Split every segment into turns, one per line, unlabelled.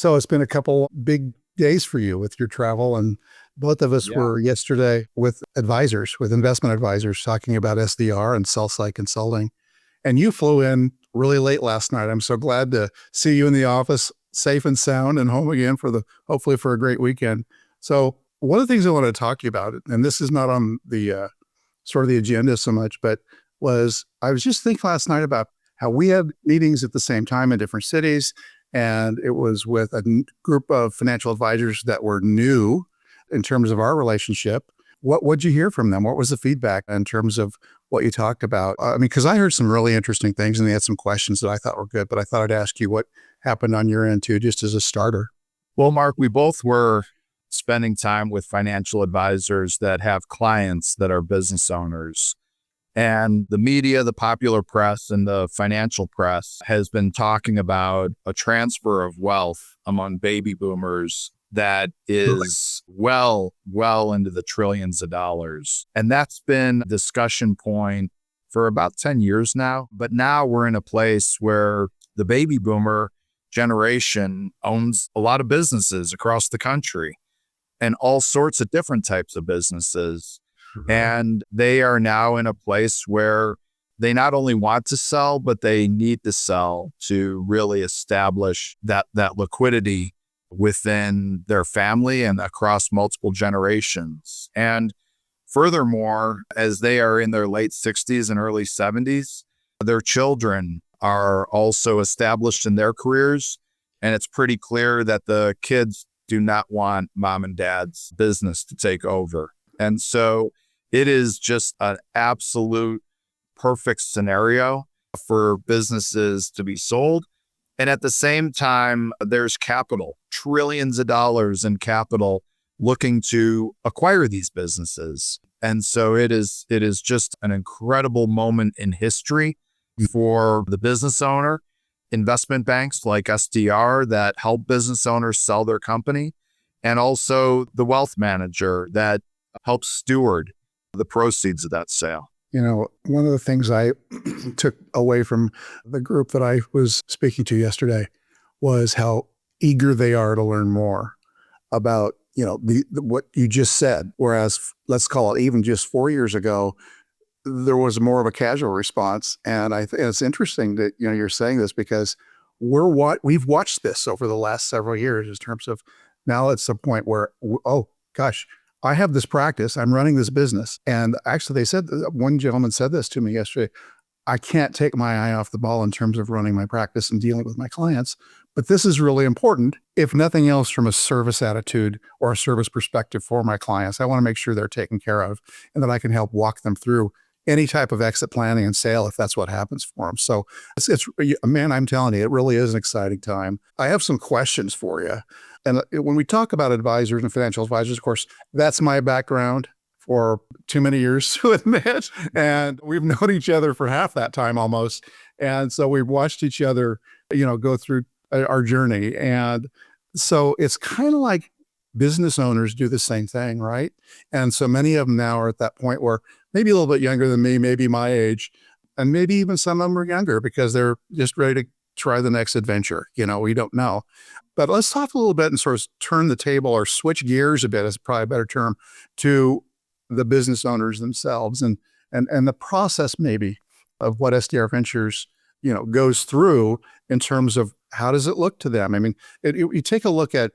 So it's been a couple big days for you with your travel. And both of us
Yeah.
were yesterday with advisors, with investment advisors, talking about SDR and sell side consulting. And you flew in really late last night. I'm so glad to see you in the office, safe and sound, and home again hopefully for a great weekend. So one of the things I wanted to talk to you about, and this is not on the sort of the agenda so much, but I was just thinking last night about how we had meetings at the same time in different cities. And it was with a group of financial advisors that were new in terms of our relationship. What'd you hear from them? What was the feedback in terms of what you talked about? Because I heard some really interesting things and they had some questions that I thought were good, but I thought I'd ask you what happened on your end too, just as a starter.
Well, Mark, we both were spending time with financial advisors that have clients that are business owners. And the media, the popular press, and the financial press has been talking about a transfer of wealth among baby boomers that is well into the trillions of dollars. And that's been a discussion point for about 10 years now. But now we're in a place where the baby boomer generation owns a lot of businesses across the country and all sorts of different types of businesses. And they are now in a place where they not only want to sell, but they need to sell to really establish that liquidity within their family and across multiple generations. And furthermore, as they are in their late 60s and early 70s, their children are also established in their careers. And it's pretty clear that the kids do not want mom and dad's business to take over. And so it is just an absolute perfect scenario for businesses to be sold. And at the same time, there's capital, trillions of dollars in capital looking to acquire these businesses. And so it is just an incredible moment in history for the business owner, investment banks like SDR that help business owners sell their company, and also the wealth manager that helps steward the proceeds of that sale.
You know, one of the things I took away from the group that I was speaking to yesterday was how eager they are to learn more about, what you just said. Whereas, let's call it even just 4 years ago, there was more of a casual response. And I think it's interesting that, you're saying this because we've watched this over the last several years in terms of now it's a point where, oh gosh, I have this practice, I'm running this business. And actually one gentleman said this to me yesterday, I can't take my eye off the ball in terms of running my practice and dealing with my clients, but this is really important, if nothing else from a service attitude or a service perspective for my clients. I want to make sure they're taken care of and that I can help walk them through any type of exit planning and sale if that's what happens for them. So it's man, I'm telling you, it really is an exciting time. I have some questions for you. And when we talk about advisors and financial advisors, of course, that's my background for too many years to admit. And we've known each other for half that time almost. And so we've watched each other, go through our journey. And so it's kind of like business owners do the same thing, right? And so many of them now are at that point where maybe a little bit younger than me, maybe my age, and maybe even some of them are younger because they're just ready to try the next adventure. We don't know. But let's talk a little bit and sort of turn the table or switch gears a bit, is probably a better term, to the business owners themselves and the process maybe of what SDR Ventures, goes through in terms of how does it look to them? I mean, you take a look at,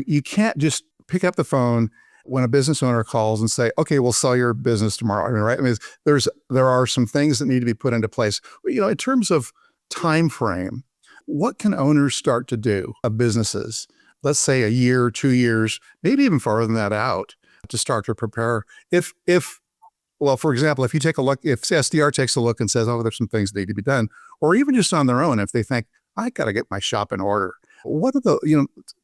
you can't just pick up the phone when a business owner calls and say, okay, we'll sell your business tomorrow, right? There are some things that need to be put into place. In terms of time frame, what can owners start to do of businesses, let's say a year, 2 years, maybe even farther than that out, to start to prepare? Well, for example, if you take a look, if SDR takes a look and says, oh, there's some things that need to be done, or even just on their own, if they think, I got to get my shop in order, what are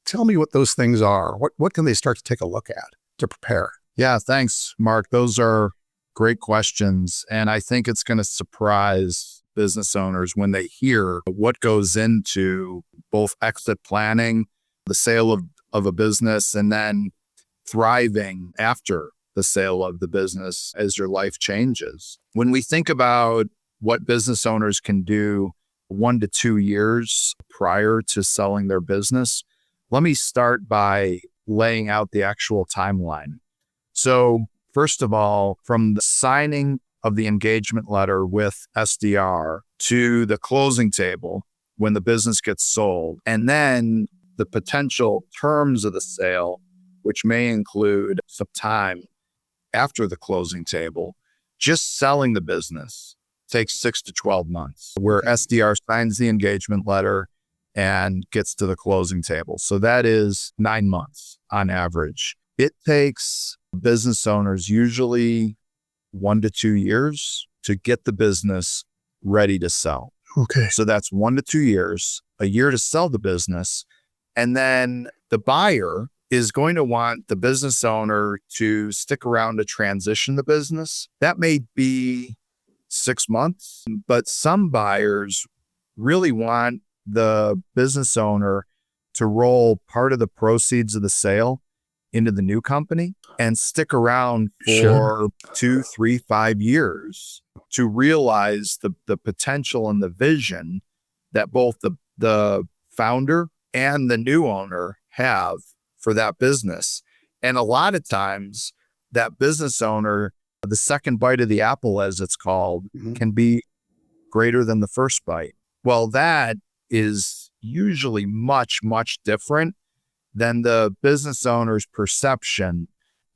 tell me what those things are. What can they start to take a look at to prepare?
Yeah, thanks, Mark. Those are great questions. And I think it's going to surprise business owners when they hear what goes into both exit planning, the sale of a business, and then thriving after the sale of the business as your life changes. When we think about what business owners can do 1 to 2 years prior to selling their business, Let me start by laying out the actual timeline. So first of all, from the signing of the engagement letter with SDR to the closing table when the business gets sold, and then the potential terms of the sale, which may include some time after the closing table, just selling the business takes 6 to 12 months, where SDR signs the engagement letter and gets to the closing table. So that is 9 months on average. It takes business owners usually 1 to 2 years to get the business ready to sell.
Okay.
So that's 1 to 2 years, a year to sell the business. And then the buyer is going to want the business owner to stick around to transition the business. That may be 6 months, but some buyers really want the business owner to roll part of the proceeds of the sale into the new company and stick around for 2, 3, 5 years to realize the potential and the vision that both the founder and the new owner have for that business. And a lot of times that business owner, the second bite of the apple, as it's called, can be greater than the first bite. Well, that is usually much, much different than the business owner's perception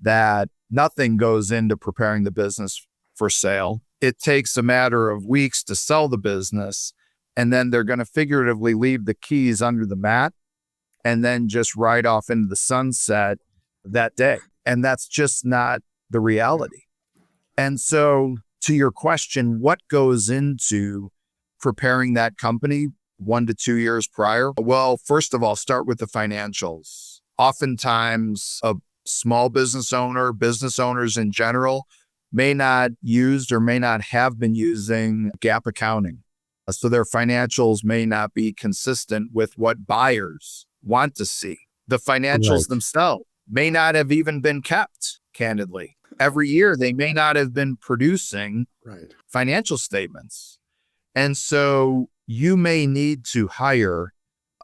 that nothing goes into preparing the business for sale. It takes a matter of weeks to sell the business, and then they're going to figuratively leave the keys under the mat and then just ride off into the sunset that day. And that's just not the reality. And so to your question, what goes into preparing that company 1 to 2 years prior? Well, first of all, start with the financials. Oftentimes, a small business owner, business owners in general, may not use or may not have been using GAAP accounting. So their financials may not be consistent with what buyers want to see. The financials themselves may not have even been kept, candidly. Every year, they may not have been producing financial statements. And so you may need to hire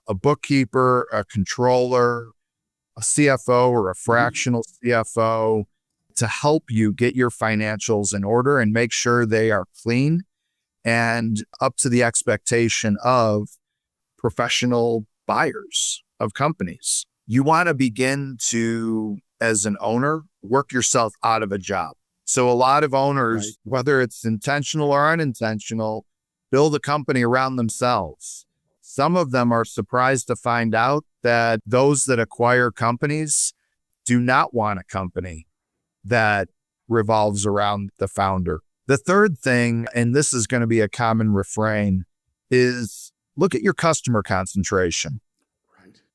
a bookkeeper, a controller, a CFO, or a fractional CFO to help you get your financials in order and make sure they are clean and up to the expectation of professional buyers of companies. You want to begin to, as an owner, work yourself out of a job. So a lot of owners, whether it's intentional or unintentional, build a company around themselves. Some of them are surprised to find out that those that acquire companies do not want a company that revolves around the founder. The third thing, and this is going to be a common refrain, is look at your customer concentration.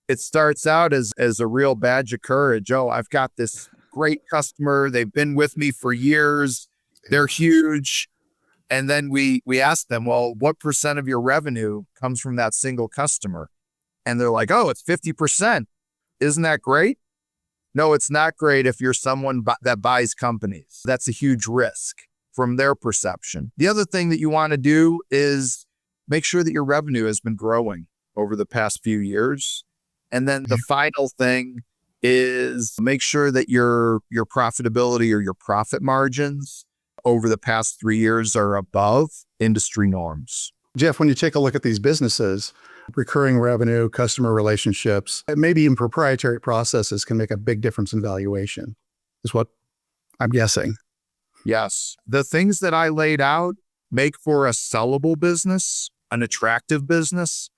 It starts out as a real badge of courage. Oh, I've got this great customer. They've been with me for years. They're huge. And then we ask them, well, what % of your revenue comes from that single customer? And they're like, oh, it's 50%. Isn't that great? No, it's not great if you're someone that buys companies. That's a huge risk from their perception. The other thing that you want to do is make sure that your revenue has been growing over the past few years. And then the final thing is make sure that your profitability or your profit margins over the past 3 years are above industry norms.
Geoff, when you take a look at these businesses, recurring revenue, customer relationships, maybe even proprietary processes can make a big difference in valuation, is what I'm guessing.
Yes. The things that I laid out make for a sellable business, an attractive business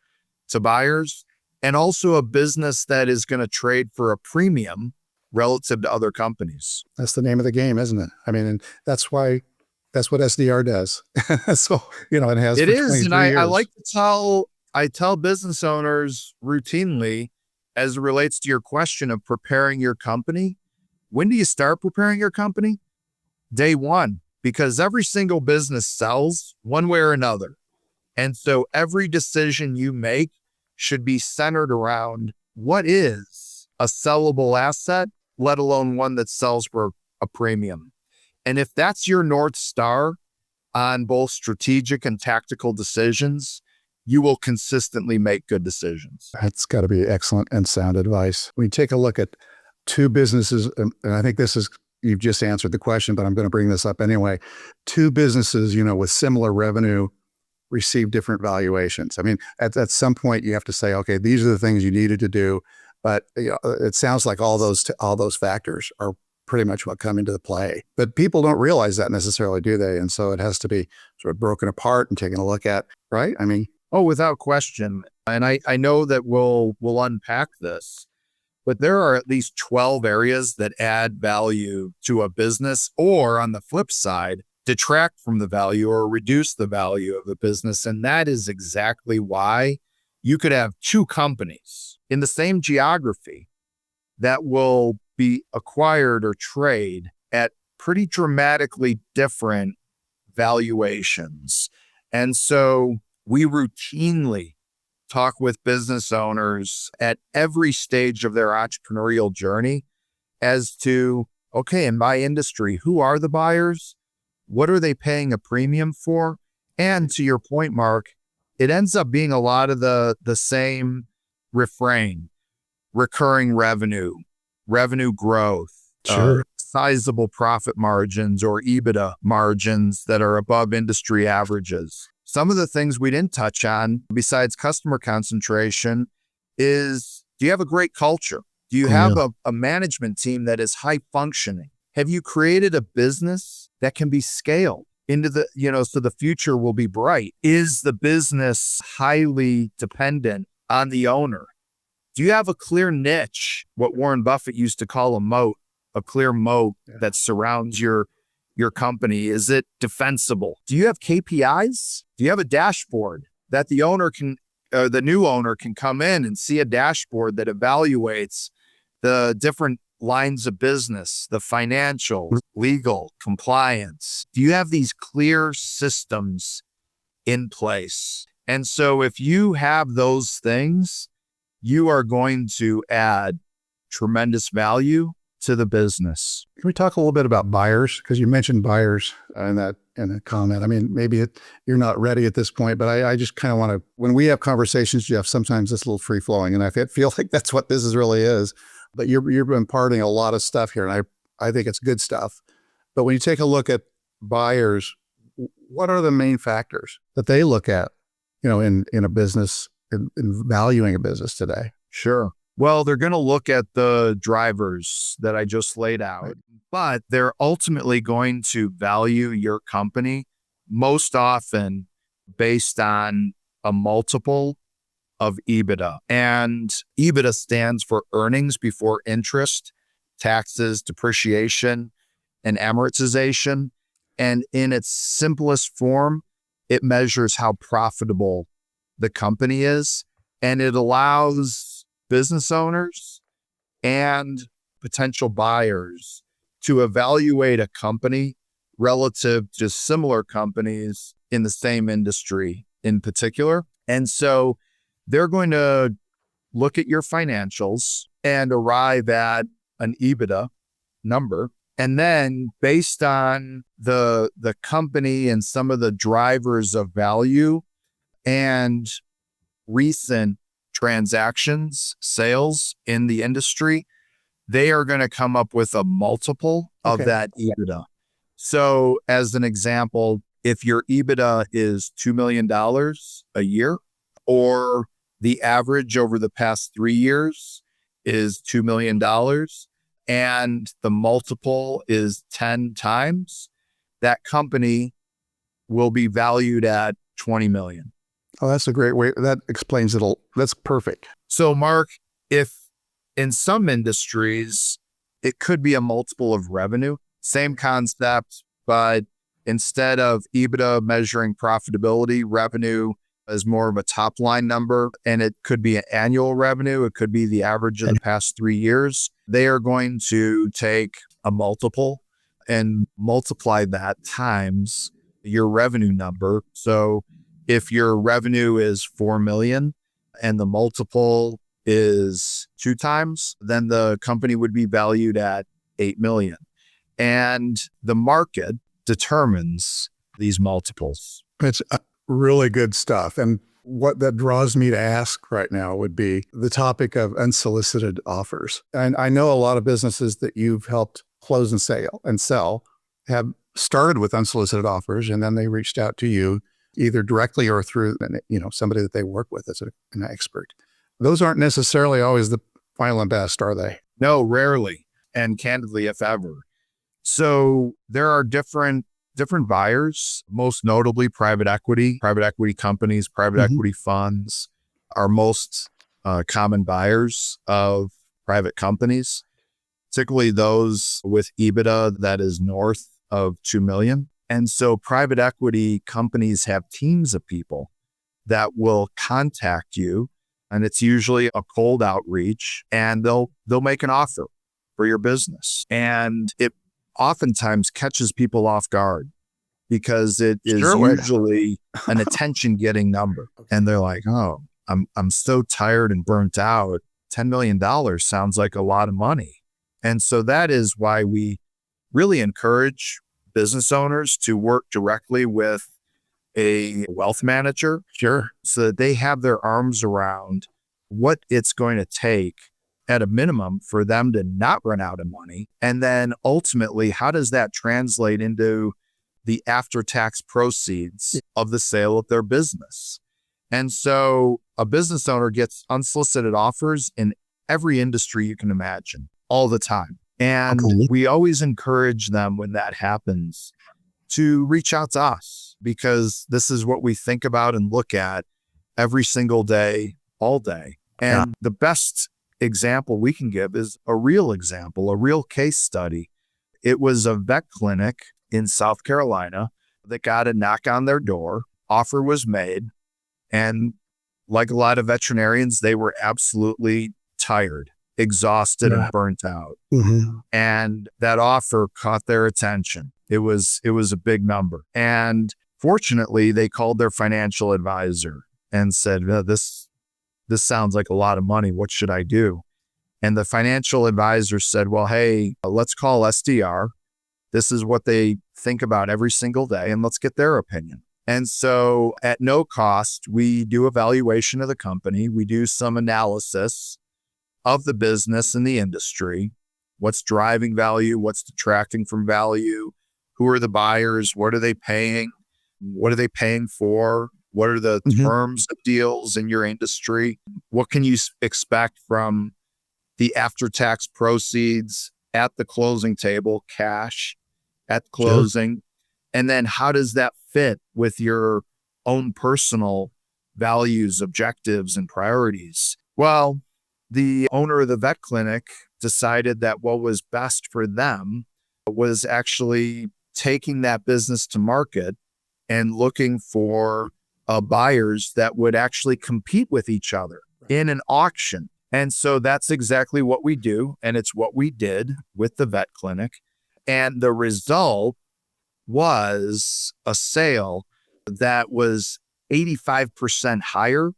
to buyers, and also a business that is going to trade for a premium relative to other companies.
That's the name of the game, isn't it? I mean, and that's what SDR does. So, it has
It
for
is.
23
And
years.
I like to tell business owners routinely, as it relates to your question of preparing your company, when do you start preparing your company? Day one, because every single business sells one way or another. And so every decision you make should be centered around what is a sellable asset, let alone one that sells for a premium. And if that's your North Star on both strategic and tactical decisions, you will consistently make good decisions.
That's got to be excellent and sound advice. When you take a look at two businesses, and I think you've just answered the question, but I'm going to bring this up anyway. Two businesses, with similar revenue receive different valuations. I mean, at some point you have to say, okay, these are the things you needed to do. But it sounds like all those factors are pretty much what come into the play. But people don't realize that necessarily, do they? And so it has to be sort of broken apart and taken a look at, right? I mean,
oh, without question. And I know that we'll unpack this, but there are at least 12 areas that add value to a business, or on the flip side, detract from the value or reduce the value of the business. And that is exactly why you could have two companies in the same geography that will be acquired or trade at pretty dramatically different valuations. And so we routinely talk with business owners at every stage of their entrepreneurial journey as to, okay, in my industry, who are the buyers? What are they paying a premium for? And to your point, Mark, it ends up being a lot of the same refrain: recurring revenue growth,
sure.
sizable profit margins or EBITDA margins that are above industry averages. Some of the things we didn't touch on, besides customer concentration, is, do you have a great culture? Do you have a management team that is high functioning? Have you created a business that can be scaled into so the future will be bright? Is the business highly dependent on the owner? Do you have a clear niche, what Warren Buffett used to call a moat, a clear moat that surrounds your company? Is it defensible? Do you have KPIs? Do you have a dashboard that the new owner can come in and see a dashboard that evaluates the different lines of business, the financial, legal, compliance? Do you have these clear systems in place? And so if you have those things, you are going to add tremendous value to the business.
Can we talk a little bit about buyers? Because you mentioned buyers in that comment. I mean, maybe you're not ready at this point, but I just kind of want to, when we have conversations, Geoff, sometimes it's a little free flowing, and I feel like that's what business really is. But you're imparting a lot of stuff here, and I think it's good stuff. But when you take a look at buyers, what are the main factors that they look at, in a business, in valuing a business today?
Sure. Well, they're going to look at the drivers that I just laid out, but they're ultimately going to value your company most often based on a multiple of EBITDA. And EBITDA stands for earnings before interest, taxes, depreciation, and amortization. And in its simplest form, it measures how profitable the company is, and it allows business owners and potential buyers to evaluate a company relative to similar companies in the same industry in particular. And so they're going to look at your financials and arrive at an EBITDA number. And then based on the company and some of the drivers of value and recent transactions, sales in the industry, they are going to come up with a multiple of that EBITDA. So as an example, if your EBITDA is $2 million a year, or the average over the past 3 years is $2 million, and the multiple is 10 times, that company will be valued at $20 million.
Oh, that's a great way. That explains it all. That's perfect.
So, Mark, if in some industries, it could be a multiple of revenue, same concept, but instead of EBITDA measuring profitability, revenue is more of a top line number, and it could be an annual revenue. It could be the average of the past 3 years. They are going to take a multiple and multiply that times your revenue number. So if your revenue is 4 million and the multiple is 2 times, then the company would be valued at 8 million. And the market determines these multiples.
It's really good stuff. And what that draws me to ask right now would be the topic of unsolicited offers. And I know a lot of businesses that you've helped close and sell have started with unsolicited offers, and then they reached out to you either directly or through, somebody that they work with as an expert. Those aren't necessarily always the final and best, are they?
No, rarely, and candidly, if ever. So there are different buyers, most notably private equity companies, private equity funds are most common buyers of private companies, particularly those with EBITDA that is north of 2 million. And so private equity companies have teams of people that will contact you, and it's usually a cold outreach, and they'll make an offer for your business. And it oftentimes catches people off guard because it is usually an attention-getting number. And they're like, oh, I'm so tired and burnt out. $10 million sounds like a lot of money. And so that is why we really encourage business owners to work directly with a wealth manager.
Sure.
So that they have their arms around what it's going to take at a minimum for them to not run out of money. And then ultimately, how does that translate into the after-tax proceeds of the sale of their business? And so a business owner gets unsolicited offers in every industry you can imagine all the time. And we always encourage them when that happens to reach out to us, because this is what we think about and look at every single day, all day. And the best example we can give is a real example, a real case study. It was a vet clinic in South Carolina that got a knock on their door. Offer was made. And like a lot of veterinarians, they were absolutely tired, exhausted, and burnt out. And that offer caught their attention. It was a big number. And fortunately, they called their financial advisor and said, this sounds like a lot of money. What should I do? And the financial advisor said, well, hey, let's call SDR. This is what they think about every single day, and let's get their opinion. And so at no cost, we do a valuation of the company. We do some analysis of the business and the industry. What's driving value? What's detracting from value? Who are the buyers? What are they paying? What are they paying for? What are the terms of deals in your industry? What can you expect from the after-tax proceeds at the closing table, cash at closing? And then how does that fit with your own personal values, objectives, and priorities? Well, the owner of the vet clinic decided that what was best for them was actually taking that business to market and looking for buyers that would actually compete with each other in an auction. And so that's exactly what we do. And it's what we did with the vet clinic. And the result was a sale that was 85% higher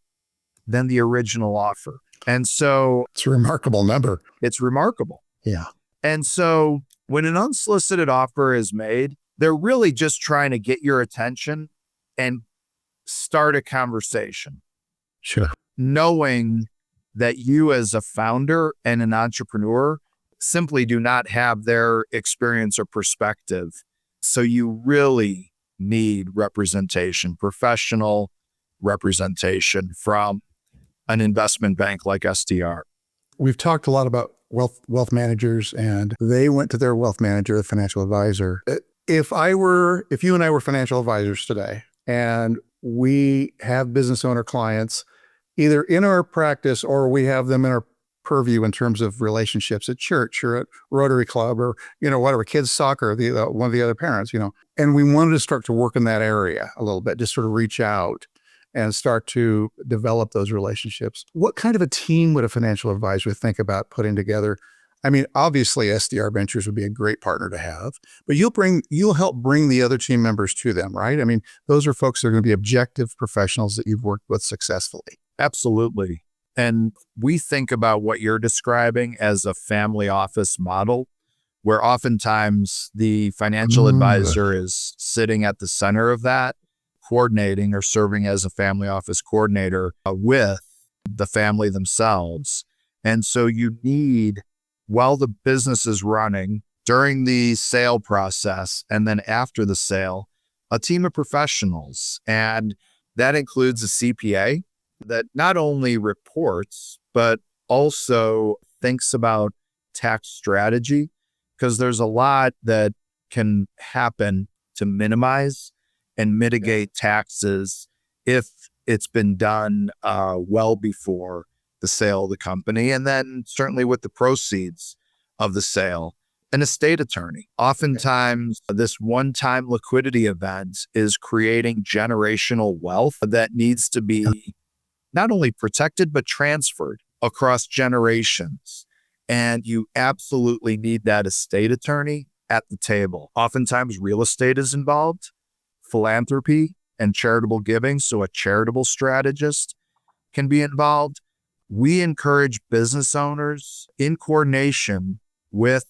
than the original offer. And so
it's a remarkable number.
It's remarkable.
Yeah.
And so when an unsolicited offer is made, they're really just trying to get your attention and start a conversation.
Sure.
Knowing that you as a founder and an entrepreneur simply do not have their experience or perspective. So you really need representation, professional representation from an investment bank like SDR.
We've talked a lot about wealth managers, and they went to their wealth manager, the financial advisor. If you and I were financial advisors today, and we have business owner clients either in our practice or we have them in our purview in terms of relationships at church or at Rotary Club or, whatever, kids soccer, one of the other parents, and we wanted to start to work in that area a little bit, just sort of reach out and start to develop those relationships. What kind of a team would a financial advisor think about putting together? I mean, obviously SDR Ventures would be a great partner to have, but you'll help bring the other team members to them, right? I mean, those are folks that are going to be objective professionals that you've worked with successfully.
Absolutely. And we think about what you're describing as a family office model, where oftentimes the financial advisor is sitting at the center of that, coordinating or serving as a family office coordinator with the family themselves. And so you need, while the business is running, during the sale process, and then after the sale, a team of professionals. And that includes a CPA that not only reports, but also thinks about tax strategy, because there's a lot that can happen to minimize and mitigate taxes if it's been done well before the sale of the company. And then certainly with the proceeds of the sale, an estate attorney. Oftentimes, this one-time liquidity event is creating generational wealth that needs to be not only protected, but transferred across generations. And you absolutely need that estate attorney at the table. Oftentimes, real estate is involved, philanthropy and charitable giving. So a charitable strategist can be involved. We encourage business owners in coordination with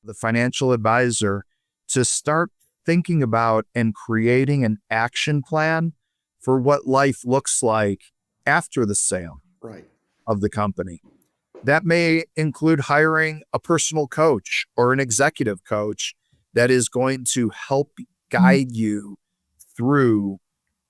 the financial advisor to start thinking about and creating an action plan for what life looks like after the sale of the company. That may include hiring a personal coach or an executive coach that is going to help guide you through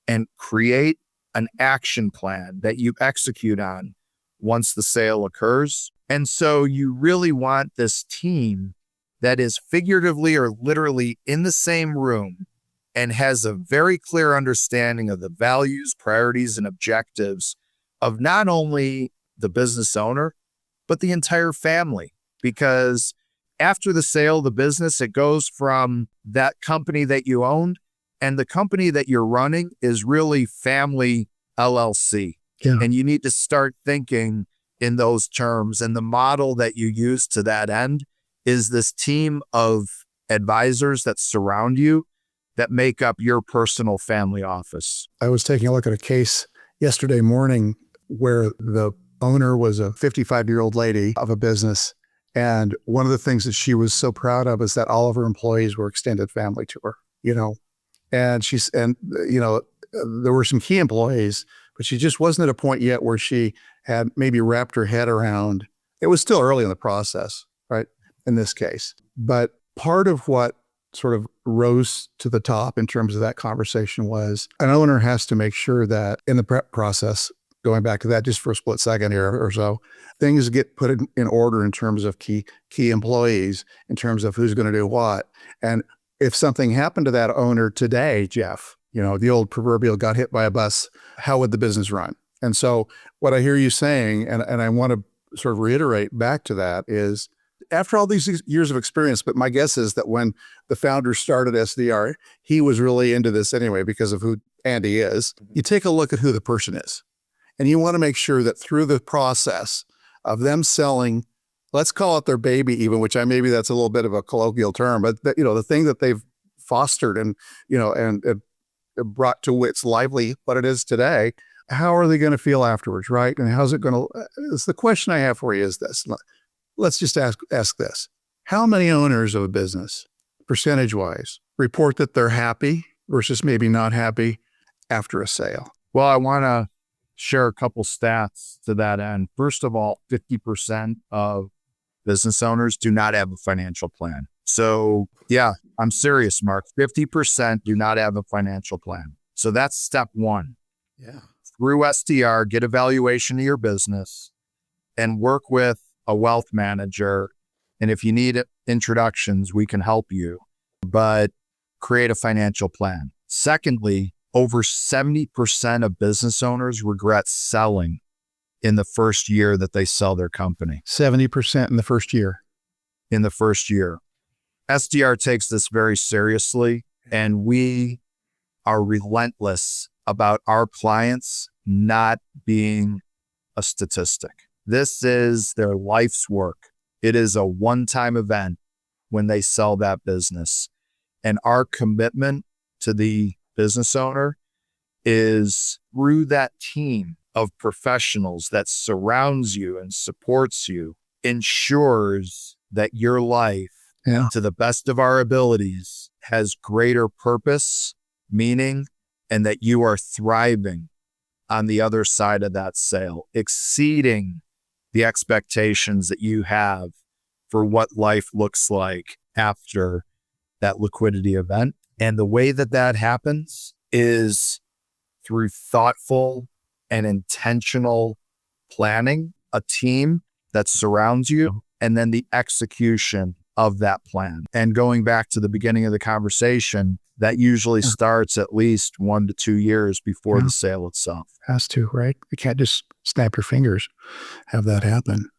and create an action plan that you execute on once the sale occurs. And so you really want this team that is figuratively or literally in the same room and has a very clear understanding of the values, priorities, and objectives of not only the business owner, but the entire family. Because after the sale of the business, it goes from that company that you owned, and the company that you're running is really family LLC.
Yeah.
And you need to start thinking in those terms. And the model that you use to that end is this team of advisors that surround you that make up your personal family office.
I was taking a look at a case yesterday morning where the owner was a 55-year-old lady of a business. And one of the things that she was so proud of is that all of her employees were extended family to her, and there were some key employees, but she just wasn't at a point yet where she had maybe wrapped her head around. It was still early in the process, right? In this case. But part of what sort of rose to the top in terms of that conversation was an owner has to make sure that in the prep process, going back to that just for a split second here or so, things get put in order in terms of key employees, in terms of who's going to do what. And if something happened to that owner today, Geoff, the old proverbial got hit by a bus, how would the business run? And so what I hear you saying, and I want to sort of reiterate back to that, is after all these years of experience, but my guess is that when the founder started SDR, he was really into this anyway because of who Andy is. You take a look at who the person is, and you want to make sure that through the process of them selling, let's call it their baby even, which maybe that's a little bit of a colloquial term, but the thing that they've fostered and brought to its lively what it is today, how are they going to feel afterwards, right? And how's it going to, the question I have for you is this. Let's just ask this. How many owners of a business, percentage-wise, report that they're happy versus maybe not happy after a sale?
Well, I want to share a couple stats to that end. First of all, 50% of business owners do not have a financial plan. So yeah, I'm serious, Mark. 50% do not have a financial plan. So that's step one.
Yeah.
Through SDR, get a valuation of your business and work with a wealth manager. And if you need introductions, we can help you, but create a financial plan. Secondly, over 70% of business owners regret selling in the first year that they sell their company.
70% in the first year.
In the first year. SDR takes this very seriously, and we are relentless about our clients not being a statistic. This is their life's work. It is a one-time event when they sell that business. And our commitment to the business owner is through that team of professionals that surrounds you and supports you, ensures that your life, to the best of our abilities, has greater purpose, meaning, and that you are thriving on the other side of that sale, exceeding the expectations that you have for what life looks like after that liquidity event. And the way that that happens is through thoughtful and intentional planning, a team that surrounds you, and then the execution of that plan. And going back to the beginning of the conversation, that usually starts at least 1 to 2 years before the sale itself.
Has to, right? You can't just snap your fingers, have that happen.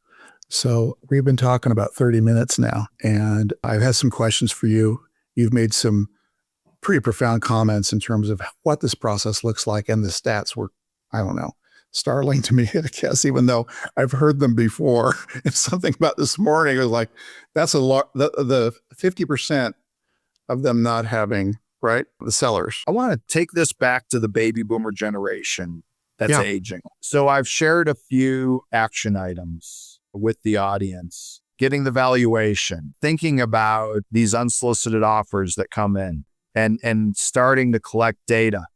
So we've been talking about 30 minutes now, and I've had some questions for you. You've made some pretty profound comments in terms of what this process looks like, and the stats were, I don't know, startling to me, I guess, even though I've heard them before. It's something about this morning, it was like, that's a lot, the 50% of them not having, right, the sellers.
I want to take this back to the baby boomer generation that's aging. So I've shared a few action items with the audience, getting the valuation, thinking about these unsolicited offers that come in, and starting to collect data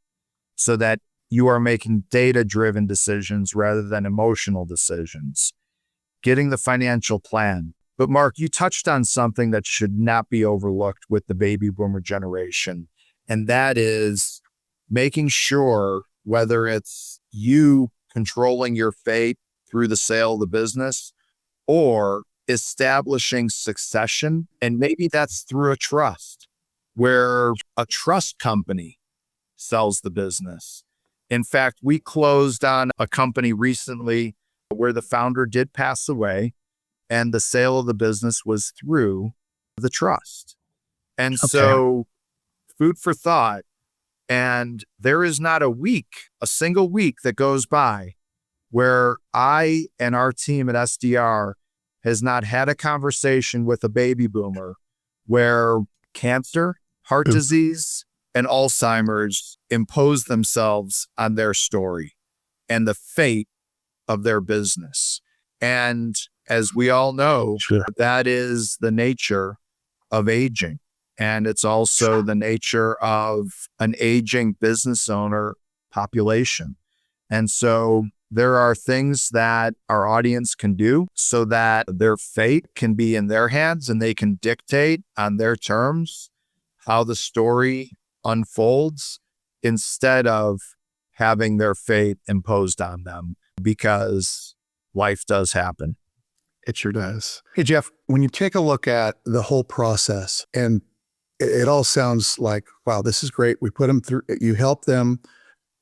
so that you are making data-driven decisions rather than emotional decisions, getting the financial plan. But Mark, you touched on something that should not be overlooked with the baby boomer generation, and that is making sure, whether it's you controlling your fate through the sale of the business or establishing succession, and maybe that's through a trust, where a trust company sells the business. In fact, we closed on a company recently where the founder did pass away, and the sale of the business was through the trust. And so, food for thought. And there is not a single week that goes by where I and our team at SDR has not had a conversation with a baby boomer where cancer, heart disease, and Alzheimer's impose themselves on their story and the fate of their business. And as we all know, that is the nature of aging. And it's also the nature of an aging business owner population. And so there are things that our audience can do so that their fate can be in their hands and they can dictate on their terms how the story unfolds instead of having their fate imposed on them, because life does happen.
It sure does. Hey, Geoff, when you take a look at the whole process, and it all sounds like, wow, this is great. We put them through, you help them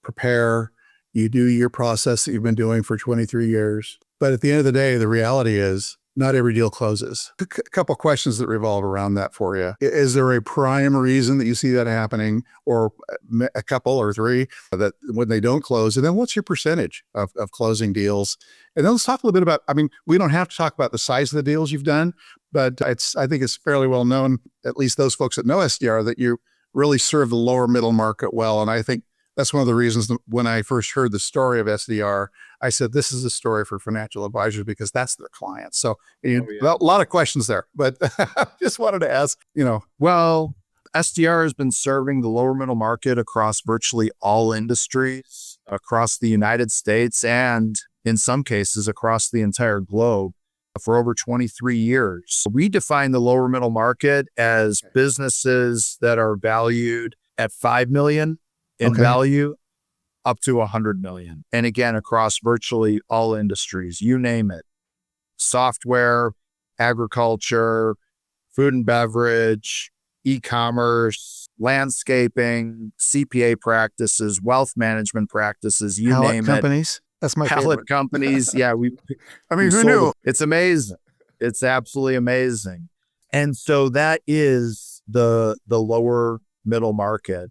prepare, you do your process that you've been doing for 23 years. But at the end of the day, the reality is not every deal closes. A couple of questions that revolve around that for you. Is there a prime reason that you see that happening, or a couple or three that when they don't close? And then what's your percentage of closing deals? And then let's talk a little bit about, I mean, we don't have to talk about the size of the deals you've done, but I think it's fairly well known, at least those folks that know SDR, that you really serve the lower middle market well. And I think that's one of the reasons that when I first heard the story of SDR, I said, this is a story for financial advisors, because that's their clients. So a lot of questions there, but just wanted to ask,
Well, SDR has been serving the lower middle market across virtually all industries across the United States, and in some cases across the entire globe, for over 23 years. We define the lower middle market as businesses that are valued at $5 million in value up to $100 million. And again, across virtually all industries, you name it: software, agriculture, food and beverage, e-commerce, landscaping, CPA practices, wealth management practices, you name
companies. That's my
pallet
favorite.
companies. Yeah.
Who knew?
It's amazing. It's absolutely amazing. And so that is the lower middle market.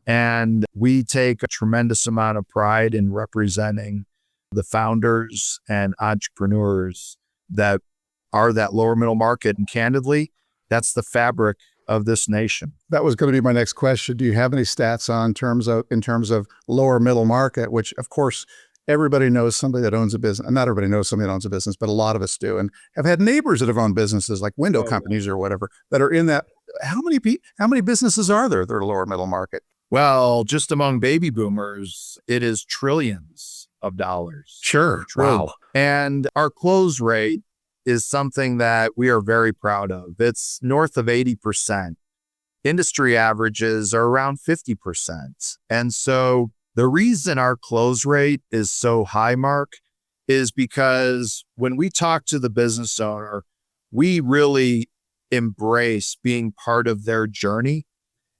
And we take a tremendous amount of pride in representing the founders and entrepreneurs that are that lower middle market. And candidly, that's the fabric of this nation.
That was going to be my next question. Do you have any stats in terms of lower middle market, which of course everybody knows somebody that owns a business. Not everybody knows somebody that owns a business, but a lot of us do, and have had neighbors that have owned businesses like window companies or whatever that are in that. How many businesses are there that are lower middle market?
Well, just among baby boomers, it is trillions of dollars.
Sure.
Trillions.
Wow.
And our close rate is something that we are very proud of. It's north of 80%. Industry averages are around 50%. And so the reason our close rate is so high, Mark, is because when we talk to the business owner, we really embrace being part of their journey.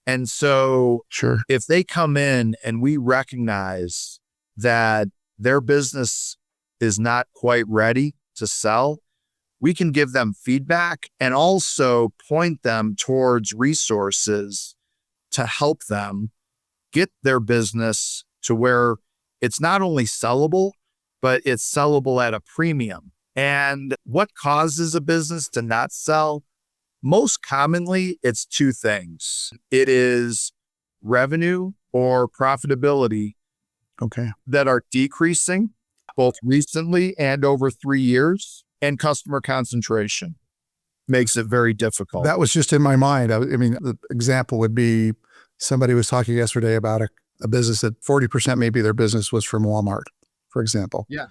And so
Sure.
if they come in and we recognize that their business is not quite ready to sell, we can give them feedback and also point them towards resources to help them get their business to where it's not only sellable, but it's sellable at a premium. And what causes a business to not sell? Most commonly, it's two things. It is revenue or profitability
Okay.
that are decreasing, both recently and over 3 years, and customer concentration makes it very difficult.
That was just in my mind. I mean, the example would be somebody was talking yesterday about a business that 40% maybe their business was from Walmart, for example.
Yeah.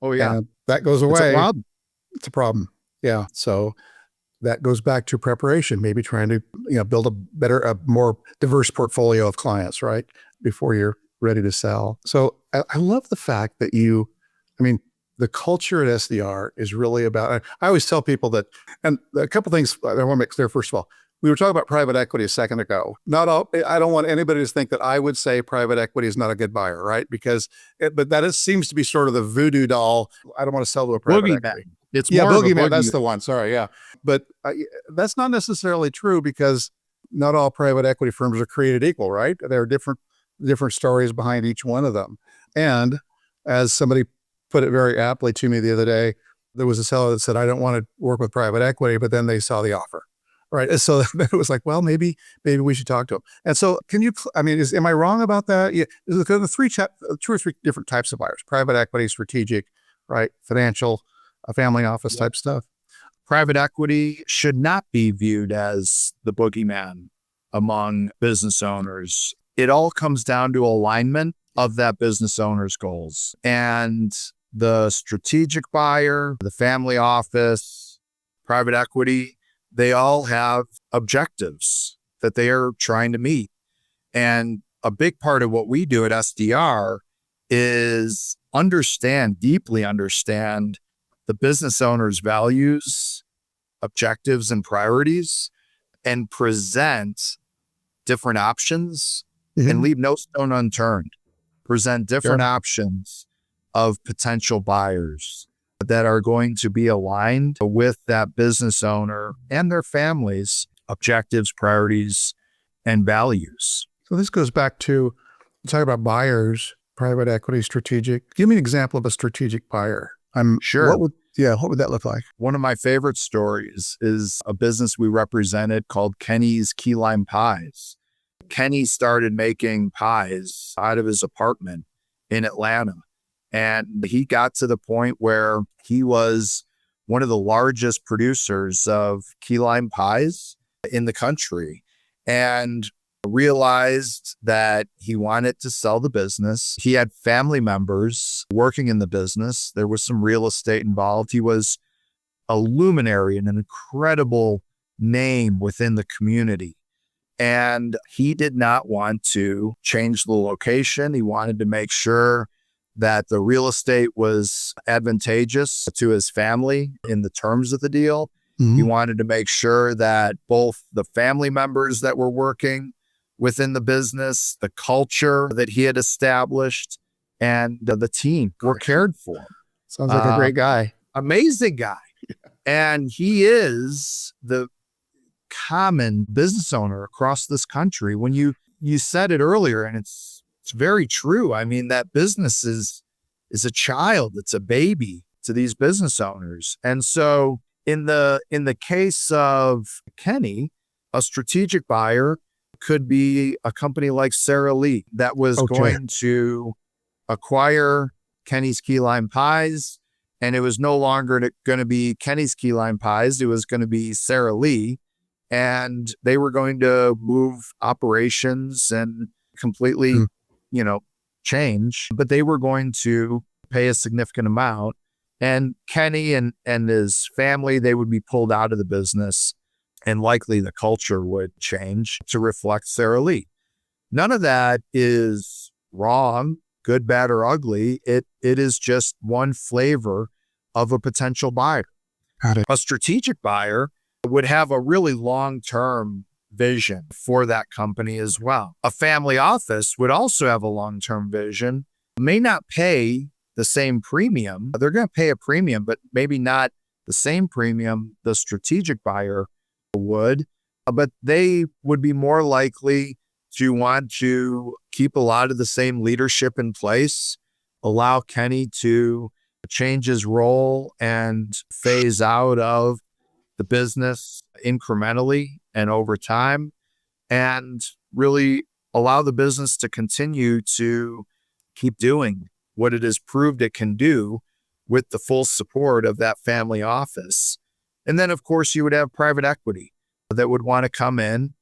Oh, yeah.
And that goes
It's a
away.
problem.
It's a problem. Yeah. So that goes back to preparation, maybe trying to, build a more diverse portfolio of clients, right? Before you're ready to sell. So I love the fact that the culture at SDR is really about, I always tell people that, and a couple things I want to make clear. First of all, we were talking about private equity a second ago. I don't want anybody to think that I would say private equity is not a good buyer, right? But that seems to be sort of the voodoo doll. I don't want to sell to a private equity.
It's
Yeah,
more of a
boogeyman. That's the one. Sorry. Yeah. But that's not necessarily true because not all private equity firms are created equal, right? There are different stories behind each one of them. And as somebody put it very aptly to me the other day, there was a seller that said, I don't want to work with private equity, but then they saw the offer. Right. And so it was like, well, maybe we should talk to them. And so am I wrong about that? Yeah. There's two or three different types of buyers: private equity, strategic, right? Financial, family office type stuff.
Private equity should not be viewed as the boogeyman among business owners. It all comes down to alignment of that business owner's goals. And the strategic buyer, the family office, private equity, they all have objectives that they are trying to meet. And a big part of what we do at SDR is deeply understand the business owner's values, objectives, and priorities, and present different options and leave no stone unturned. Present different options of potential buyers that are going to be aligned with that business owner and their families' objectives, priorities, and values.
So this goes back to talking about buyers, private equity, strategic. Give me an example of a strategic buyer.
Sure.
What would that look like?
One of my favorite stories is a business we represented called Kenny's Key Lime Pies. Kenny started making pies out of his apartment in Atlanta. And he got to the point where he was one of the largest producers of key lime pies in the country, and realized that he wanted to sell the business. He had family members working in the business. There was some real estate involved. He was a luminary and an incredible name within the community. And he did not want to change the location. He wanted to make sure that the real estate was advantageous to his family in the terms of the deal.
Mm-hmm.
He wanted to make sure that both the family members that were working within the business, the culture that he had established, and the team were cared for.
Sounds like a great guy.
Amazing guy. And he is the common business owner across this country. When you said it earlier, and it's very true. I mean, that business is a child. It's a baby to these business owners. And so in the case of Kenny, a strategic buyer could be a company like Sara Lee that was going to acquire Kenny's Key Lime Pies. And it was no longer going to be Kenny's Key Lime Pies. It was going to be Sara Lee. And they were going to move operations and completely,
Hmm.
change, but they were going to pay a significant amount. And Kenny and his family, they would be pulled out of the business, and likely the culture would change to reflect their elite. None of that is wrong, good, bad, or ugly. It is just one flavor of a potential buyer.
Got it.
A strategic buyer would have a really long-term vision for that company as well. A family office would also have a long-term vision, may not pay the same premium. They're going to pay a premium, but maybe not the same premium the strategic buyer would, but they would be more likely to want to keep a lot of the same leadership in place, allow Kenny to change his role and phase out of the business incrementally and over time, and really allow the business to continue to keep doing what it has proved it can do with the full support of that family office. And then, of course, you would have private equity that would want to come in,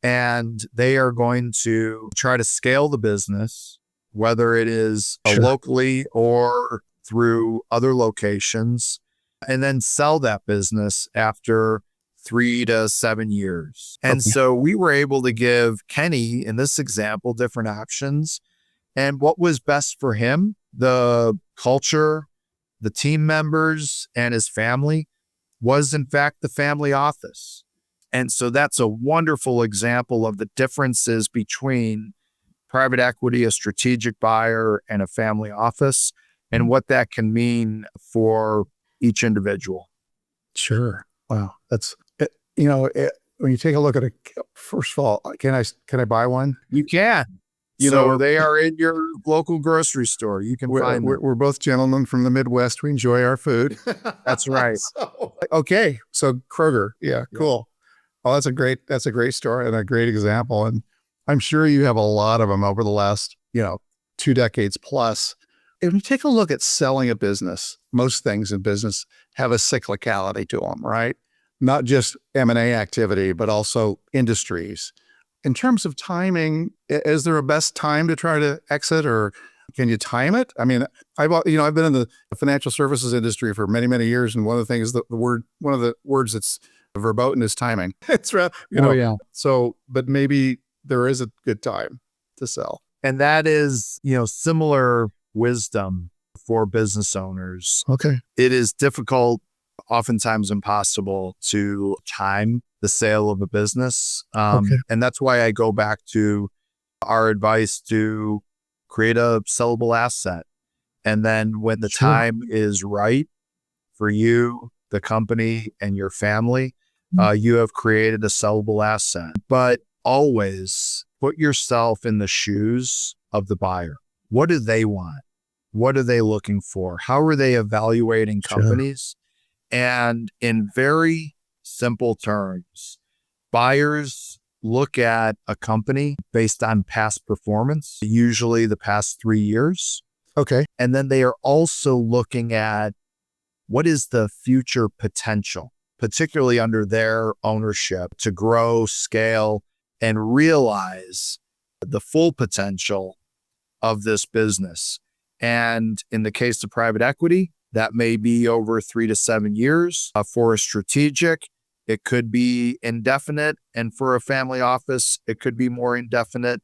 and they are going to try to scale the business, whether it is
Sure.
locally or through other locations, and then sell that business after 3 to 7 years. And
Okay.
so we were able to give Kenny, in this example, different options. And what was best for him, the culture, the team members, and his family, was in fact the family office. And so that's a wonderful example of the differences between private equity, a strategic buyer, and a family office, and what that can mean for each individual.
Sure. Wow. That's, when you take a look at it, first of all, can I buy one?
You can. They are in your local grocery store. You can find them.
We're both gentlemen from the Midwest. We enjoy our food.
That's right.
Okay. So Kroger. Yeah. Cool. Oh, that's a great story and a great example. And I'm sure you have a lot of them over the last, 2 decades plus. If you take a look at selling a business, most things in business have a cyclicality to them, right? Not just M&A activity, but also industries. In terms of timing, is there a best time to try to exit, or can you time it? I mean, I've been in the financial services industry for many, many years. And one of the things one of the words that's verboten is timing. It's
yeah.
So, but maybe there is a good time to sell.
And that is, similar wisdom for business owners.
Okay.
It is difficult, oftentimes impossible, to time the sale of a business.
Okay.
And that's why I go back to our advice to create a sellable asset. And then when the
Sure.
time is right for you, the company, and your family, you have created a sellable asset. But always put yourself in the shoes of the buyer. What do they want? What are they looking for? How are they evaluating
Sure.
companies? And in very simple terms, buyers look at a company based on past performance, usually the past 3 years.
Okay.
And then they are also looking at what is the future potential, particularly under their ownership, to grow, scale, and realize the full potential of this business. And in the case of private equity, that may be over 3 to 7 years. For a strategic, it could be indefinite. And for a family office, it could be more indefinite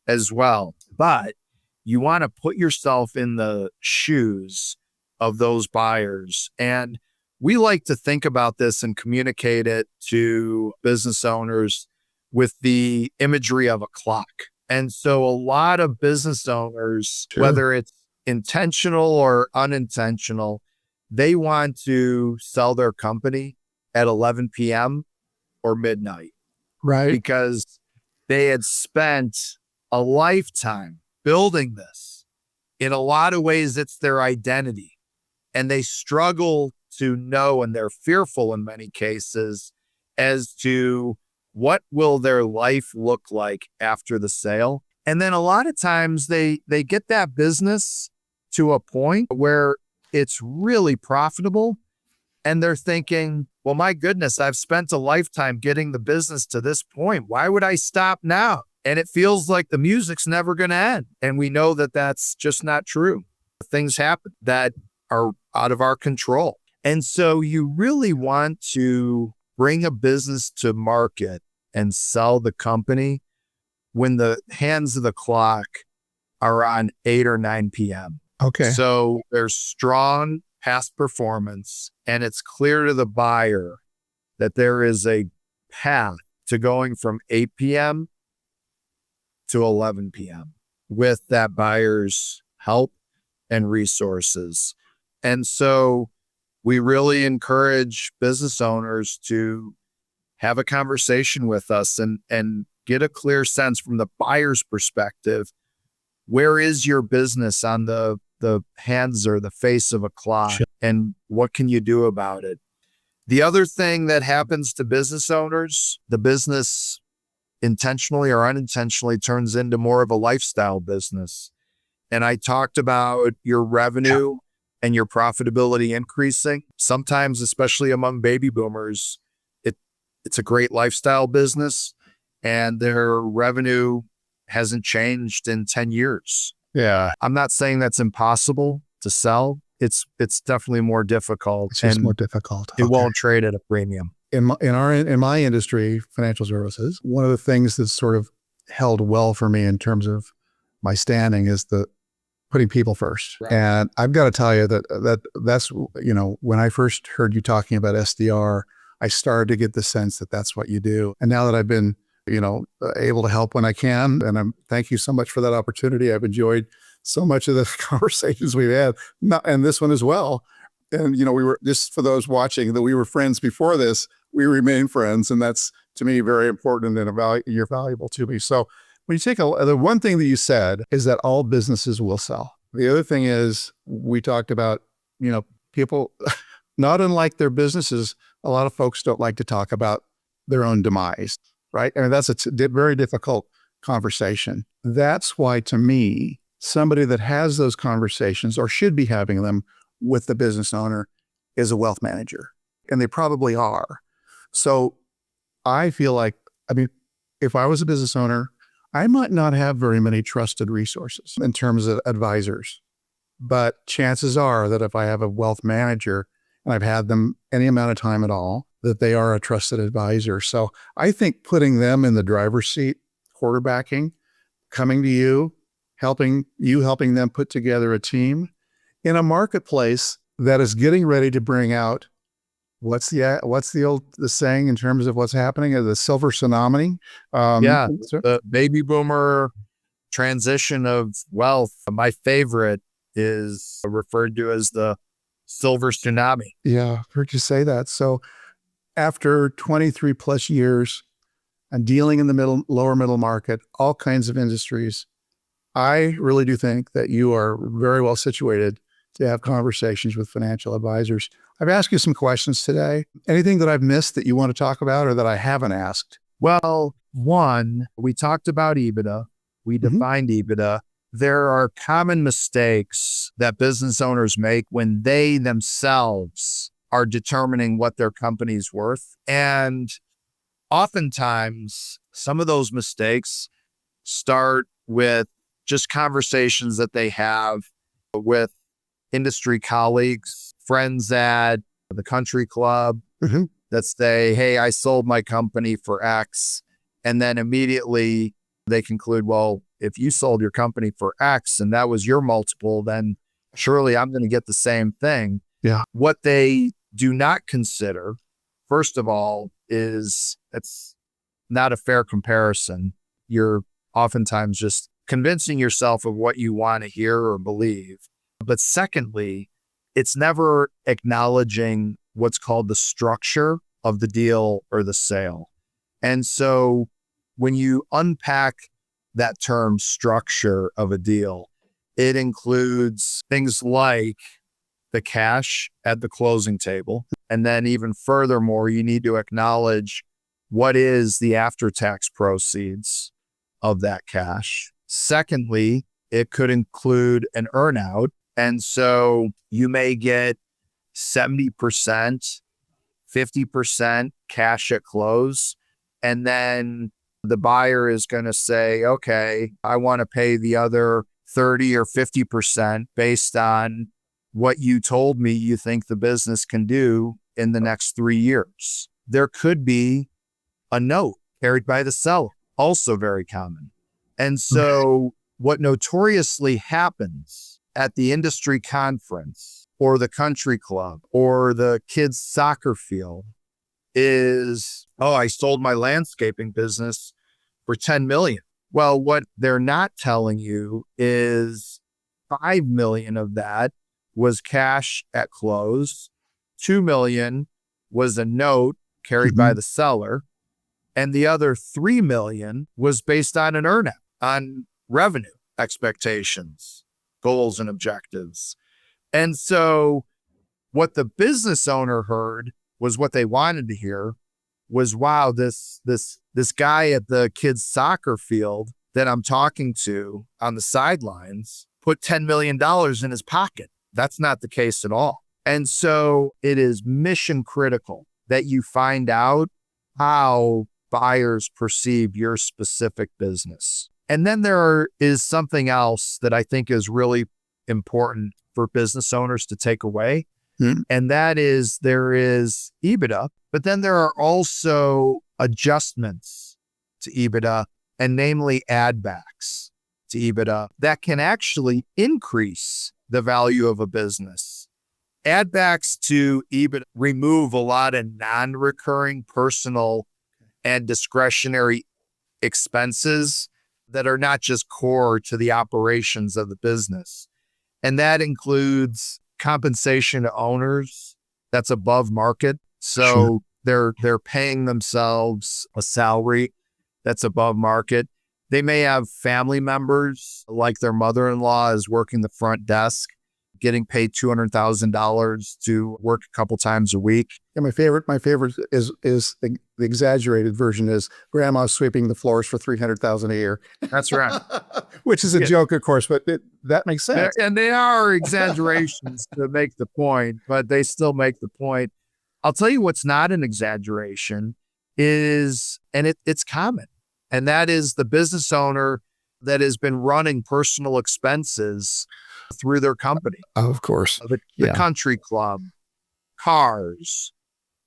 as well. But you want to put yourself in the shoes of those buyers. And we like to think about this and communicate it to business owners with the imagery of a clock. And so a lot of business owners,
Sure.
whether it's intentional or unintentional, they want to sell their company at 11 p.m. or midnight,
Right.
because they had spent a lifetime building this. In a lot of ways, it's their identity, and they struggle to know, and they're fearful in many cases as to what will their life look like after the sale. And then a lot of times they get that business to a point where it's really profitable, and they're thinking, well, my goodness, I've spent a lifetime getting the business to this point. Why would I stop now? And it feels like the music's never going to end. And we know that that's just not true. Things happen that are out of our control. And so you really want to bring a business to market and sell the company when the hands of the clock are on 8 or 9 p.m.
Okay.
So there's strong past performance, and it's clear to the buyer that there is a path to going from 8 p.m. to 11 p.m. with that buyer's help and resources. And so we really encourage business owners to have a conversation with us and get a clear sense from the buyer's perspective. Where is your business on the hands or the face of a clock?
Sure.
And what can you do about it? The other thing that happens to business owners, the business intentionally or unintentionally turns into more of a lifestyle business. And I talked about your revenue and your profitability increasing. Sometimes, especially among baby boomers, it's a great lifestyle business and their revenue hasn't changed in 10 years.
Yeah.
I'm not saying that's impossible to sell. It's definitely more difficult.
It's just
and
more difficult.
It won't trade at a premium.
In my industry, financial services, one of the things that's sort of held well for me in terms of my standing is the putting people first.
Right.
And I've got to tell you that's, when I first heard you talking about SDR, I started to get the sense that that's what you do. And now that I've been, able to help when I can, and thank you so much for that opportunity. I've enjoyed so much of the conversations we've had, and this one as well. And, we were, just for those watching, that we were friends before this, we remain friends. And that's, to me, very important, and you're valuable to me. So when you take the one thing that you said is that all businesses will sell. The other thing is we talked about, people, not unlike their businesses, a lot of folks don't like to talk about their own demise, right? I mean, that's a very difficult conversation. That's why, to me, somebody that has those conversations or should be having them with the business owner is a wealth manager, and they probably are. So I feel like, if I was a business owner, I might not have very many trusted resources in terms of advisors, but chances are that if I have a wealth manager and I've had them any amount of time at all, that they are a trusted advisor. So I think putting them in the driver's seat, quarterbacking, coming to you, helping them put together a team in a marketplace that is getting ready to bring out, what's the saying in terms of what's happening, the silver tsunami?
The baby boomer transition of wealth. My favorite is referred to as the silver tsunami.
Yeah, heard you say that. So after 23 plus years and dealing in the lower middle market, all kinds of industries, I really do think that you are very well situated to have conversations with financial advisors. I've asked you some questions today. Anything that I've missed that you want to talk about or that I haven't asked?
Well, one, we talked about EBITDA. We defined EBITDA. There are common mistakes that business owners make when they themselves are determining what their company's worth. And oftentimes, some of those mistakes start with just conversations that they have with industry colleagues, friends at the country club that say, hey, I sold my company for X. And then immediately they conclude, well, if you sold your company for X and that was your multiple, then surely I'm going to get the same thing.
Yeah.
What they do not consider, first of all, is it's not a fair comparison. You're oftentimes just convincing yourself of what you want to hear or believe. But secondly, it's never acknowledging what's called the structure of the deal or the sale. And so when you unpack that term structure of a deal, it includes things like the cash at the closing table. And then even furthermore, you need to acknowledge what is the after-tax proceeds of that cash. Secondly, it could include an earnout. And so you may get 70%, 50% cash at close. And then The buyer is going to say, okay, I want to pay the other 30 or 50% based on what you told me you think the business can do in the next 3 years. There could be a note carried by the seller, also very common. And so what notoriously happens at the industry conference or the country club or the kids' soccer field is, oh, I sold my landscaping business for 10 million. Well, what they're not telling you is 5 million of that was cash at close. 2 million was a note carried by the seller. And the other 3 million was based on an earnout, on revenue expectations, goals, and objectives. And so what the business owner heard was what they wanted to hear was, wow, this guy at the kids' soccer field that I'm talking to on the sidelines put $10 million in his pocket. That's not the case at all. And so it is mission critical that you find out how buyers perceive your specific business. And then there is something else that I think is really important for business owners to take away. And that is, there is EBITDA, but then there are also adjustments to EBITDA, and namely add backs to EBITDA that can actually increase the value of a business. Add backs to EBITDA remove a lot of non-recurring personal and discretionary expenses that are not just core to the operations of the business. And that includes compensation to owners that's above market. So they're paying themselves a salary that's above market. They may have family members, like their mother-in-law is working the front desk, getting paid $200,000 to work a couple times a week.
Yeah, my favorite is the exaggerated version is grandma sweeping the floors for $300,000 a year.
That's right.
Which is a joke, of course, but that makes sense.
And they are exaggerations to make the point, but they still make the point. I'll tell you what's not an exaggeration is, and it's common, and that is the business owner that has been running personal expenses through their company.
Oh, of course.
The country club, cars,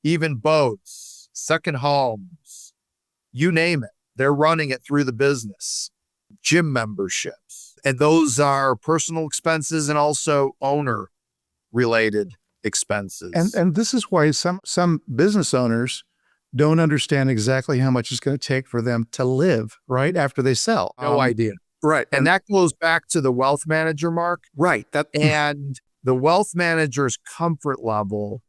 even boats, second homes, you name it. They're running it through the business. Gym memberships. And those are personal expenses and also owner related expenses.
And this is why some business owners don't understand exactly how much it's going to take for them to live right after they sell.
No idea.
Right.
And that goes back to the wealth manager, Mark.
Right.
And the wealth manager's comfort level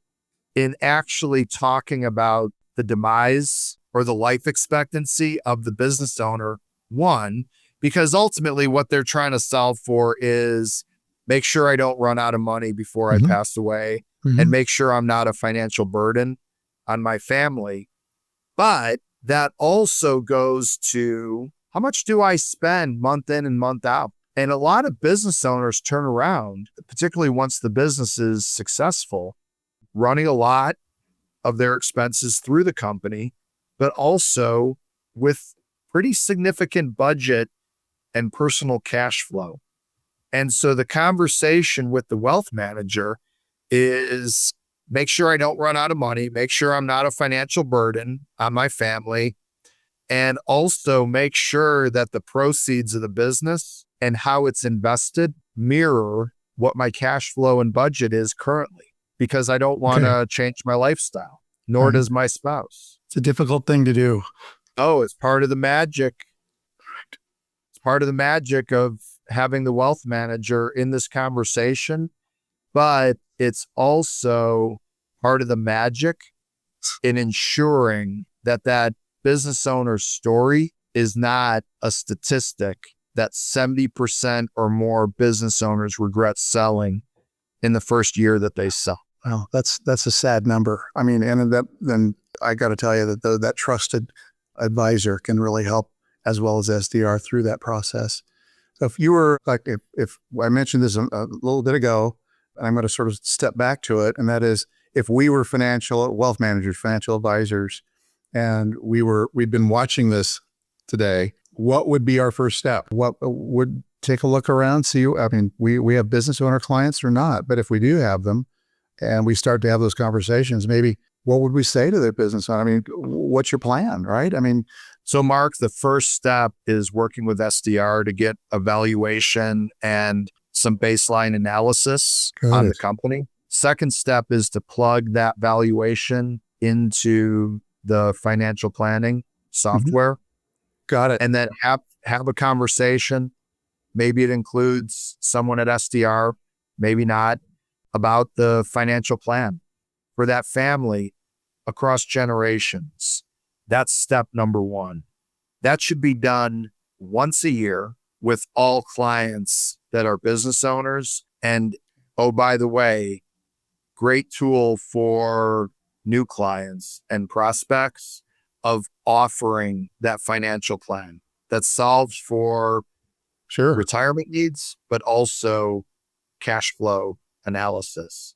in actually talking about the demise or the life expectancy of the business owner, one, because ultimately what they're trying to solve for is make sure I don't run out of money before I pass away and make sure I'm not a financial burden on my family. But that also goes to how much do I spend month in and month out? And a lot of business owners turn around, particularly once the business is successful, running a lot of their expenses through the company, but also with pretty significant budget and personal cash flow. And so the conversation with the wealth manager is make sure I don't run out of money, make sure I'm not a financial burden on my family, and also make sure that the proceeds of the business and how it's invested mirror what my cash flow and budget is currently, because I don't want to change my lifestyle, nor does my spouse.
It's a difficult thing to do.
Oh, it's part of the magic. It's part of the magic of having the wealth manager in this conversation, but it's also part of the magic in ensuring that that business owner's story is not a statistic that 70% or more business owners regret selling in the first year that they sell.
Well, that's a sad number. I mean, and then I got to tell you that that trusted advisor can really help, as well as SDR, through that process. So if you were like, if I mentioned this a little bit ago, and I'm going to sort of step back to it, and that is, if we were financial wealth managers, financial advisors, and we'd been watching this today, what would be our first step? What would take a look around, see, I mean, we have business owner clients or not, but if we do have them and we start to have those conversations, maybe what would we say to their business owner? I mean, what's your plan, right? I mean,
so Mark, the first step is working with SDR to get a valuation and some baseline analysis on the company. Second step is to plug that valuation into the financial planning software.
Got it.
And then have a conversation. Maybe it includes someone at SDR, maybe not, about the financial plan for that family across generations. That's step number one. That should be done once a year with all clients that are business owners. And oh, by the way, great tool for new clients and prospects of offering that financial plan that solves for retirement needs, but also cash flow analysis.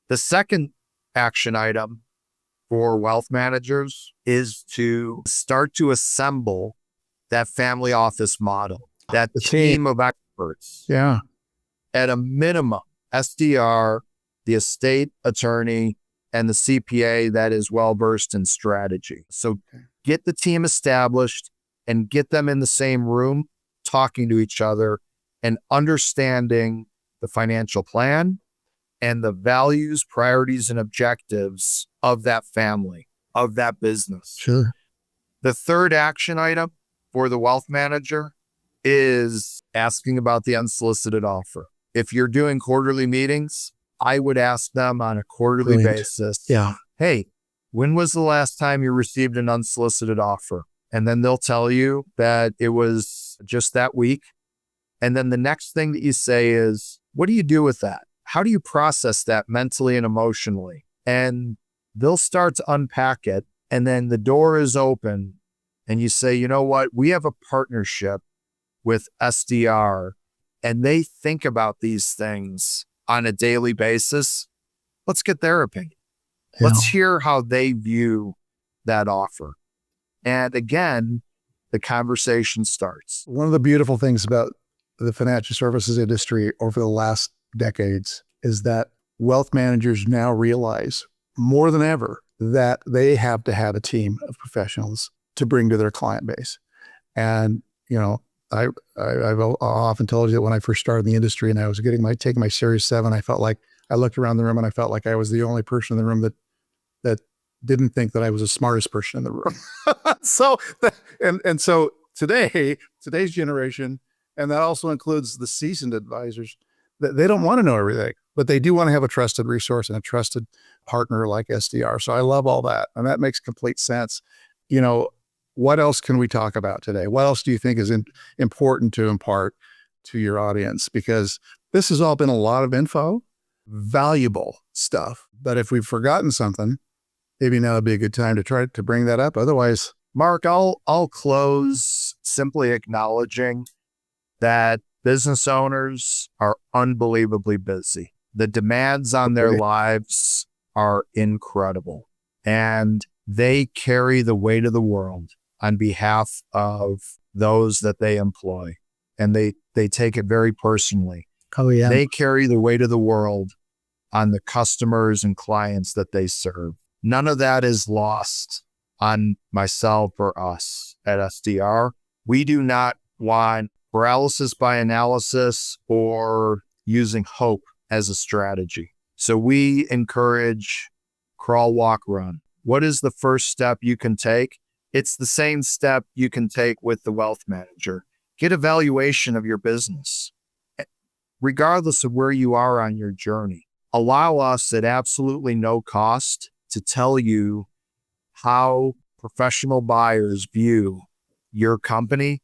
The second action item for wealth managers is to start to assemble that family office model, that team of experts.
Yeah.
At a minimum, SDR, the estate attorney, and the CPA that is well-versed in strategy. So get the team established and get them in the same room, talking to each other and understanding the financial plan and the values, priorities, and objectives of that family, of that business.
Sure.
The third action item for the wealth manager is asking about the unsolicited offer. If you're doing quarterly meetings, I would ask them on a quarterly basis, hey, when was the last time you received an unsolicited offer? And then they'll tell you that it was just that week. And then the next thing that you say is, what do you do with that? How do you process that mentally and emotionally? And they'll start to unpack it. And then the door is open and you say, you know what? We have a partnership with SDR and they think about these things on a daily basis. Let's get their opinion. Let's hear how they view that offer. And again, the conversation starts.
One of the beautiful things about the financial services industry over the last decades is that wealth managers now realize more than ever that they have to have a team of professionals to bring to their client base. And, you know, I've often told you that when I first started in the industry and I was taking my Series 7, I felt like I looked around the room and I felt like I was the only person in the room that didn't think that I was the smartest person in the room. So today's generation, and that also includes the seasoned advisors, they don't want to know everything, but they do want to have a trusted resource and a trusted partner like SDR. So I love all that. And that makes complete sense. You know, what else can we talk about today? What else do you think is important to impart to your audience? Because this has all been a lot of info, valuable stuff. But if we've forgotten something, maybe now would be a good time to try to bring that up. Otherwise,
Mark, I'll close simply acknowledging that business owners are unbelievably busy. The demands on their lives are incredible, and they carry the weight of the world on behalf of those that they employ, and they take it very personally.
Oh, yeah.
They carry the weight of the world on the customers and clients that they serve. None of that is lost on myself or us at SDR. We do not want paralysis by analysis or using hope as a strategy. So we encourage crawl, walk, run. What is the first step you can take? It's the same step you can take with the wealth manager. Get a valuation of your business, regardless of where you are on your journey. Allow us at absolutely no cost to tell you how professional buyers view your company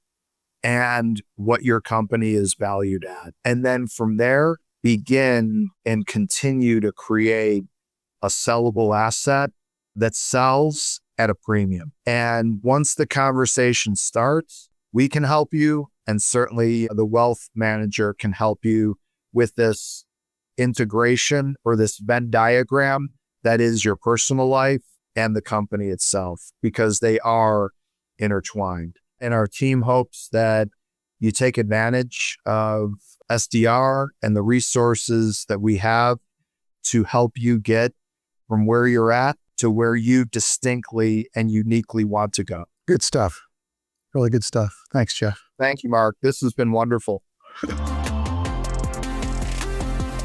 and what your company is valued at. And then from there, begin and continue to create a sellable asset that sells at a premium. And once the conversation starts, we can help you. And certainly the wealth manager can help you with this integration or this Venn diagram that is your personal life and the company itself, because they are intertwined. And our team hopes that you take advantage of SDR and the resources that we have to help you get from where you're at to where you distinctly and uniquely want to go.
Good stuff. Really good stuff. Thanks, Geoff.
Thank you, Mark. This has been wonderful.